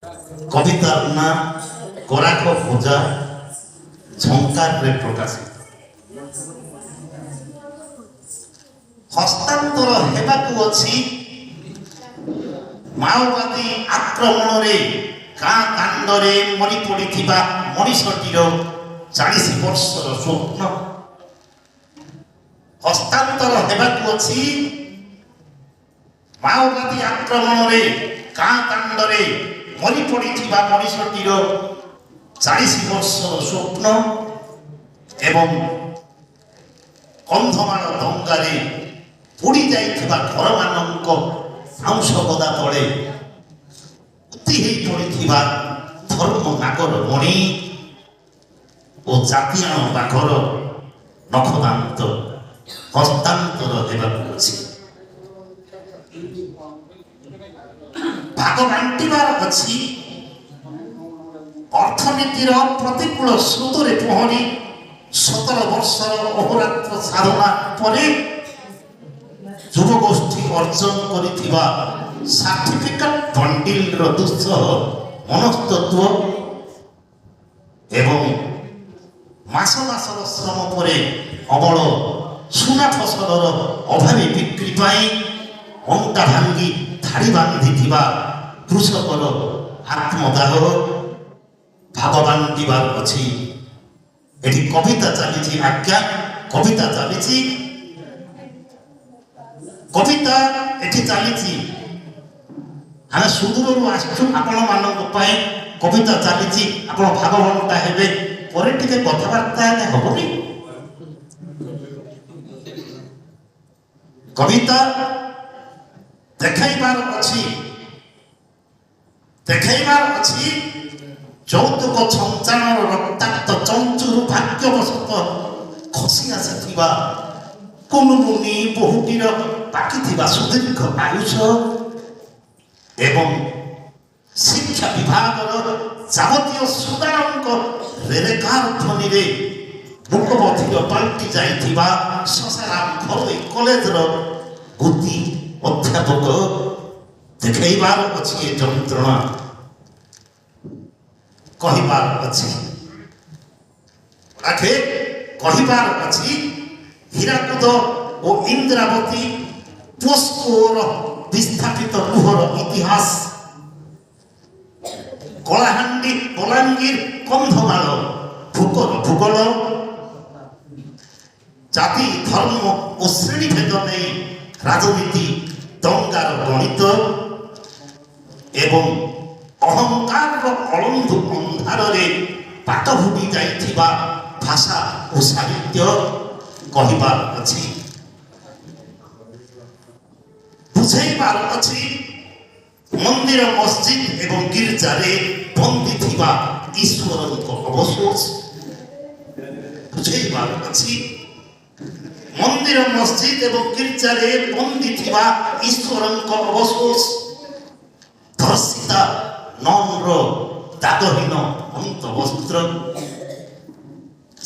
কবিতার নাম করাক পূজা ঝঙ্কারে প্রকাশিত। হস্তান্তর হেবাকু অছি মাওবাদী আক্রমণরে গাঁ কাণ্ডরে মরি পড়িথিবা মଣିষটির 40 ବର୍ଷର ସ୍ୱପ୍ନ। ହସ୍ତାନ୍ତର ହେବାକୁ ଅଛି ମାଓବାଦୀ ଆକ୍ରମଣରେ ଗାଁ କାଣ୍ଡରେ ମରି ପଡ଼ିଥିବା ମଣିଷଟିର 40 ବର୍ଷର ସ୍ୱପ୍ନ ଏବଂ କନ୍ଧମାଳ ଦଙ୍ଗାରେ ପୋଡ଼ି ଯାଇଥିବା ଘରମାନଙ୍କ ବାଉଁଶ ଗଦା ତଳେ ପୋତି ହୋଇ ପଡ଼ିଥିବା ଧର୍ମ ନାଗର ମଣି ଓ ଜାତିଆଣ ବାଘର ନଖଦାନ୍ତ ହସ୍ତାନ୍ତର ହେବାକୁ ଅଛି। ଭାଗ ବାଣ୍ଟିବାର ଅଛି। ଅର୍ଥନୀତିର ପ୍ରତିକୂଳ ସ୍ରୋତରେ ପହଁରି 17 ବର୍ଷର ଅହୋରାତ୍ର ସାଧନା ପରେ ଯୁବଗୋଷ୍ଠୀ ଅର୍ଜନ କରିଥିବା ସାର୍ଟିଫିକେଟ ବଣ୍ଡିଲର ଦୁଃସହ ମନସ୍ତତ୍ଵ ଏବଂ ମାସ ମାସର ଶ୍ରମ ପରେ ଅମଳ ସୁନା ଫସଲର ଅଭାବୀ ବିକ୍ରି ପାଇଁ ଅଣ୍ଟା ଭାଙ୍ଗି ଧାଡ଼ି ବାନ୍ଧିଥିବା କୃଷକର ଆତ୍ମଦାହ ଭାଗ ବାଣ୍ଟିବାର ଅଛି। ଏଠି କବିତା ଚାଲିଛି ଆଜ୍ଞା, କବିତା ଚାଲିଛି, କବିତା ଏଠି ଚାଲିଛି। ଆମେ ସୁଦୂରରୁ ଆସିଛୁ ଆପଣମାନଙ୍କ ପାଇଁ କବିତା ଚାଲିଛି, ଆପଣ ଭାଗ ବଣ୍ଟା ହେବେ, ପରେ ଟିକେ କଥାବାର୍ତ୍ତା ହେଲେ ହବନି। କବିତା ଦେଖାଇବାର ଅଛି, ଦେଖାଇବାର ଅଛି ଯୌତୁକ ଛଞ୍ଚାଣର ରକ୍ତାକ୍ତ ଚଞ୍ଚୁରୁ ଭାଗ୍ୟବଶତଃ ଖସି ଆସିଥିବା କୁନୁମୁନି ବୋହୂଟିର ପାକିଥିବା ସୁଦୀର୍ଘ ଆୟୁଷ ଏବଂ ଶିକ୍ଷା ବିଭାଗର ଯାବତୀୟ ସୁଦାରଙ୍କ ରେରେକାର ଧ୍ୱନିରେ ମୁକବଧିର ପାଲଟି ଯାଇଥିବା ଶଶାରାମ ଘରୋଇ କଲେଜର ବୁଦ୍ଧି ଅଧ୍ୟାପକ ଦେଖାଇବାର ଅଛି ଏ ଯନ୍ତ୍ରଣା, କହିବାର ଅଛି। ଆଖେ କହିବାର ଅଛି ହୀରାକୁଦ ଓ ଇନ୍ଦ୍ରାବତୀ ପୋସ୍କୋର ବିସ୍ଥାପିତ ଲୁହର ଇତିହାସ, କଳାହାଣ୍ଡି ବଲାଙ୍ଗୀର କନ୍ଧମାଳ ଭୂଗୋଳ ଜାତି ଧର୍ମ ଓ ଶ୍ରେଣୀଭେଦ ନେଇ ରାଜନୀତି ଦଙ୍ଗାର ଗଣିତ ଏବଂ ଅହଙ୍କାରର ଅଳନ୍ଧୁ ଅନ୍ଧାରରେ ପାଟ ଭୁଡ଼ି ଯାଇଥିବା ଭାଷା ଓ ସାହିତ୍ୟ କହିବାର ଅଛି। ବୁଝେଇବାର ଅଛି ମନ୍ଦିର ମସଜିଦ ଏବଂ ଗିର୍ଜାରେ ବନ୍ଦୀ ଥିବା ଈଶ୍ୱରଙ୍କ ଅବଶୋଷ। ବୁଝେଇବାର ଅଛି ମନ୍ଦିର ମସଜିଦ ଏବଂ ଗିର୍ଜାରେ ବନ୍ଦୀ ଥିବା ଈଶ୍ୱରଙ୍କ ଅବଶୋଷ। ଧର୍ଷିତା ନନ୍ର ଦାଗହୀନ ଅନ୍ତବସ୍ତ୍ର,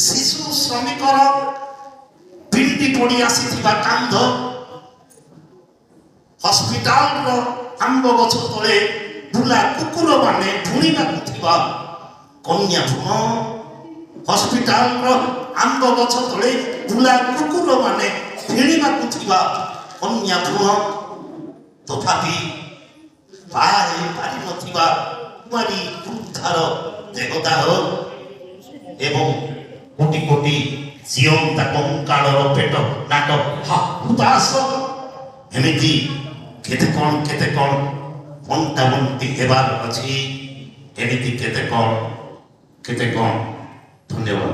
ଶିଶୁ ଶ୍ରମିକର ପିଣ୍ଡି ପଡ଼ି ଆସିଥିବା କାନ୍ଧ, ହସ୍ପିଟାଲର ଆମ୍ବ ଗଛ ତଳେ ବୁଲା କୁକୁରମାନେ ଭୁଣିବାକୁ ଥିବା କନ୍ୟା ଭ୍ରୂଣ, ହସ୍ପିଟାଲର ଆମ୍ବ ଗଛ ତଳେ ବୁଲା କୁକୁରମାନେ ଭିଣିବାକୁ ଥିବା କନ୍ୟା ଭ୍ରୂଣ, ତଥାପି ବାହା ହେଇପାରିନଥିବା କୁଆରୀ ବୃଦ୍ଧାର ଦେହଦାହ ଏବଂ କୋଟି କୋଟି ଜିଅନ୍ତା କଙ୍କାଳର ପେଟ ନାଟ ହୁତାଶ, ଏମିତି କେତେ କଣ ବଣ୍ଟା ବଣ୍ଟି ହେବାର ଅଛି, ଏମିତି କେତେ କଣ। ଧନ୍ୟବାଦ।